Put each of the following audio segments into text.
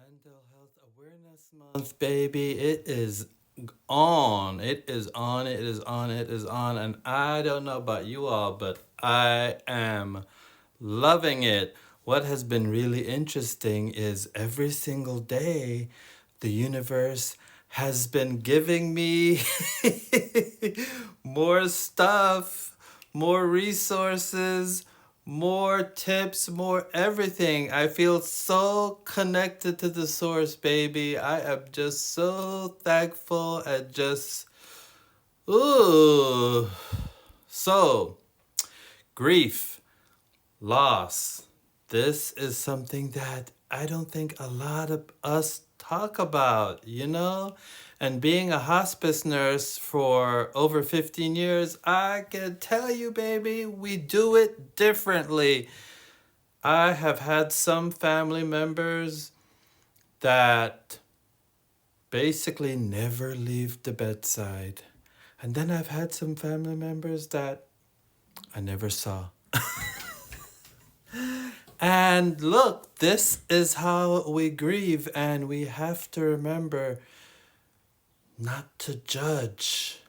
Mental Health Awareness Month, baby. It is on. It is on. It is on. It is on. And I don't know about you all, but I am loving it. What has been really interesting is every single day, the universe has been giving me more stuff, more resources, more tips, more everything. I feel so connected to the source, baby. I am just so thankful and just, ooh. So, grief, loss. This is something that I don't think a lot of us talk about, you know? And being a hospice nurse for over 15 years, I can tell you, baby, we do it differently. I have had some family members that basically never leave the bedside. And then I've had some family members that I never saw. And look, this is how we grieve, and we have to remember not to judge.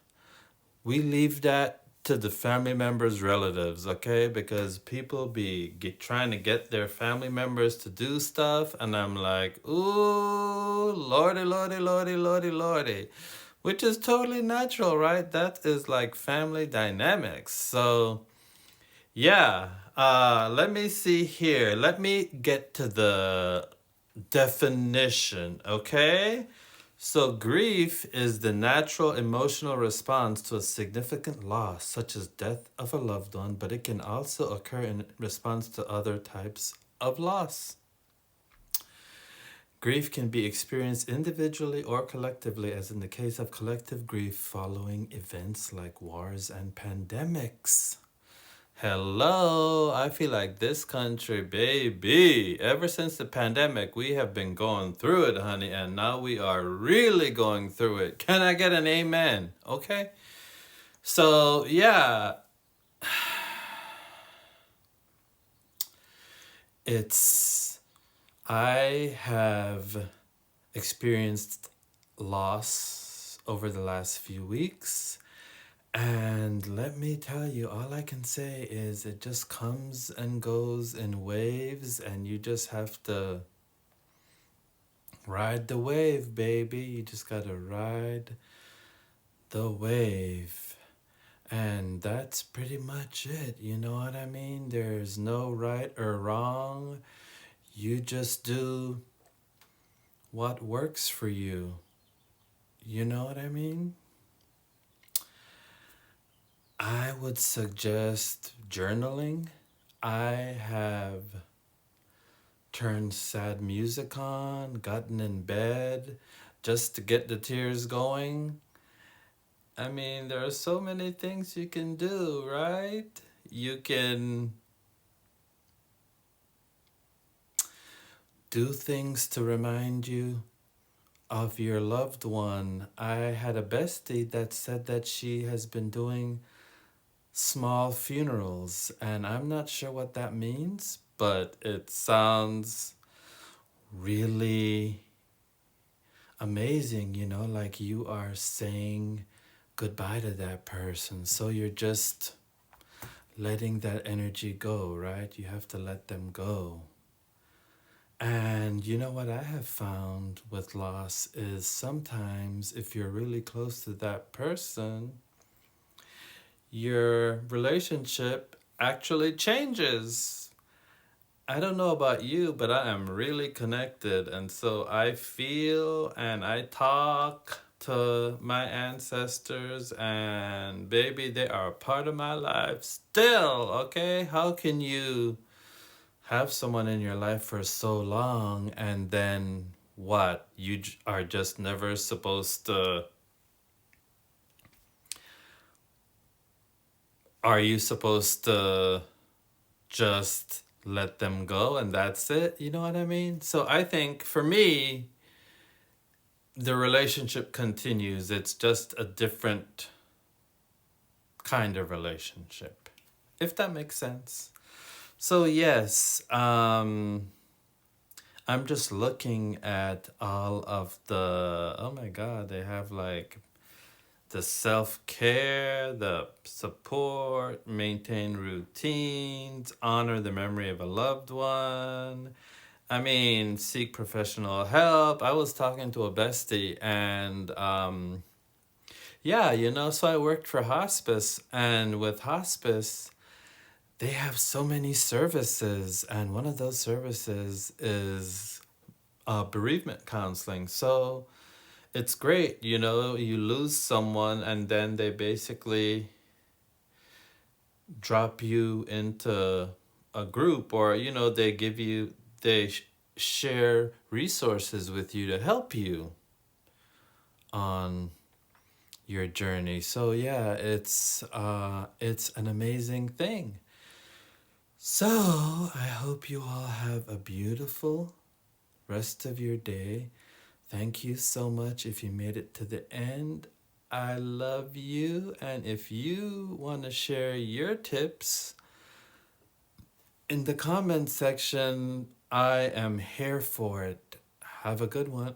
We leave that to the family members' relatives, okay? Because people trying to get their family members to do stuff, and I'm like, ooh, lordy, lordy, lordy, lordy, lordy. Which is totally natural, right? That is like family dynamics. So, yeah, let me see here. Let me get to the definition, okay? So, grief is the natural emotional response to a significant loss, such as death of a loved one, but it can also occur in response to other types of loss. Grief can be experienced individually or collectively, as in the case of collective grief following events like wars and pandemics. Hello, I feel like this country, baby, ever since the pandemic, we have been going through it, honey, and now we are really going through it. Can I get an amen? Okay. So, yeah, it's, I have experienced loss over the last few weeks. And let me tell you, all I can say is it just comes and goes in waves, and you just have to ride the wave, baby. You just gotta ride the wave. And that's pretty much it. You know what I mean? There's no right or wrong. You just do what works for you. You know what I mean? I would suggest journaling. I have turned sad music on, gotten in bed just to get the tears going. I mean, there are so many things you can do, right? You can do things to remind you of your loved one. I had a bestie that said that she has been doing small funerals, and I'm not sure what that means, but it sounds really amazing, you know, like you are saying goodbye to that person. So you're just letting that energy go, right? You have to let them go. And you know what I have found with loss is sometimes if you're really close to that person, your relationship actually changes. I don't know about you, but I am really connected. And so I feel and I talk to my ancestors, and baby, they are a part of my life still, okay? How can you have someone in your life for so long and then what? Are just never supposed to. Are you supposed to just let them go and that's it? You know what I mean? So I think for me, the relationship continues. It's just a different kind of relationship, if that makes sense. So, yes, I'm just looking at all of the, oh my God, they have like the self care, the support, maintain routines, honor the memory of a loved one. I mean, seek professional help. I was talking to a bestie, and yeah, so I worked for hospice, and with hospice, they have so many services, and one of those services is bereavement counseling. So it's great, you lose someone, and then they basically drop you into a group, or they give you, share resources with you to help you on your journey. So yeah, it's an amazing thing. So I hope you all have a beautiful rest of your day. Thank you so much if you made it to the end. I love you, and if you want to share your tips in the comment section, I am here for it. Have a good one.